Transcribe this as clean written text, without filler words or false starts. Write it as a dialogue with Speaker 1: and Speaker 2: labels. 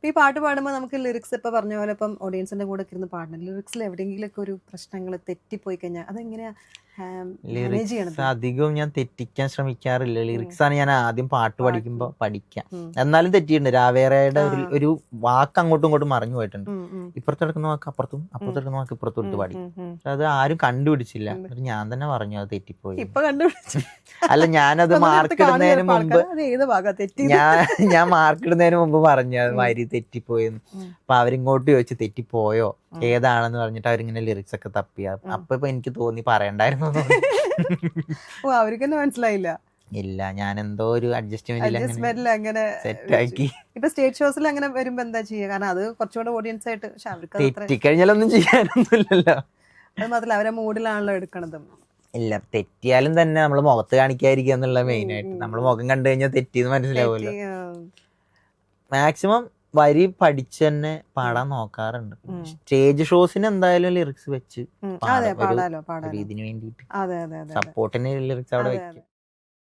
Speaker 1: ഈ പാട്ട് പാടുമ്പോൾ നമുക്ക് ലിറിക്സ് ഇപ്പൊ പറഞ്ഞ പോലെ ഇപ്പം ഓഡിയൻസിന്റെ കൂടെ ഇരുന്ന് പാടണം, ലിറിക്സിൽ എവിടെയെങ്കിലും ഒക്കെ ഒരു പ്രശ്നങ്ങൾ തെറ്റിപ്പോയി കഴിഞ്ഞാൽ അതെങ്ങനെയാ മാനേജ് ചെയ്യണത്?
Speaker 2: അധികവും ഞാൻ തെറ്റിക്കാൻ ശ്രമിക്കാറില്ല. ലിറിക്സ് ആണ് ഞാൻ ആദ്യം പാട്ട് പഠിക്കുമ്പോ പഠിക്കാം. എന്നാലും തെറ്റിയിട്ടുണ്ട്. രാവേറയുടെ ഒരു വാക്ക് അങ്ങോട്ടും ഇങ്ങോട്ടും മറിഞ്ഞു പോയിട്ടുണ്ട്. ഇപ്പുറത്തെടുക്കുന്ന വാക്ക് അപ്പുറത്തും, അപ്പുറത്തെടുക്കുന്ന വാക്ക് ഇപ്പുറത്തും ഇട്ട് പാടി. അത് ആരും കണ്ടുപിടിച്ചില്ല. ഞാൻ തന്നെ പറഞ്ഞു അത് തെറ്റിപ്പോയി.
Speaker 1: ഇപ്പൊ കണ്ടുപിടിച്ചു.
Speaker 2: അല്ല, ഞാനത് മാർക്ക് ഇടുന്നതിന് മുമ്പ് ഞാൻ മാർക്ക് ഇടുന്നതിന് മുമ്പ് പറഞ്ഞു അത് വരി തെറ്റിപ്പോയെന്ന്. അപ്പൊ അവരിങ്ങോട്ട് ചോദിച്ചു തെറ്റിപ്പോയോ ഏതാണെന്ന് പറഞ്ഞിട്ട് അവരിങ്ങനെ ലിറിക്സ് ഒക്കെ തപ്പിയ. അപ്പൊ എനിക്ക് തോന്നി പറയണ്ടായിരുന്നു.
Speaker 1: അവർക്ക് മനസ്സിലായില്ല.
Speaker 2: ഇല്ല, ഞാൻ എന്തോ ഒരു അഡ്ജസ്റ്റ്മെന്റിൽ
Speaker 1: അങ്ങനെ
Speaker 2: സെറ്റാക്കി.
Speaker 1: ഇപ്പൊ സ്റ്റേജ് ഷോസിൽ അങ്ങനെ വരുമ്പോ എന്താ ചെയ്യുക? കാരണം അത് കുറച്ചുകൂടെ ഓഡിയൻസ് ആയിട്ട്
Speaker 2: തെറ്റിക്കഴിഞ്ഞാലൊന്നും ചെയ്യാനൊന്നുമില്ലല്ലോ.
Speaker 1: അത് മാത്രമല്ല അവരെ മൂഡിലാണല്ലോ എടുക്കണത്.
Speaker 2: ഇല്ല, തെറ്റിയാലും തന്നെ നമ്മള് മുഖത്ത് കാണിക്കാതിരിക്കുക എന്നുള്ള മെയിൻ ആയിട്ട്. നമ്മള് മുഖം കണ്ടു കഴിഞ്ഞാൽ തെറ്റിന്ന് മനസ്സിലാവുമല്ലോ. മാക്സിമം വരി പഠിച്ച് തന്നെ പാടാൻ നോക്കാറുണ്ട്. സ്റ്റേജ് ഷോസിന് എന്തായാലും ലിറിക്സ് വെച്ച് ഇതിന് വേണ്ടിയിട്ട് സപ്പോർട്ടിന് ലിറിക്സ് അവിടെ വെക്കും.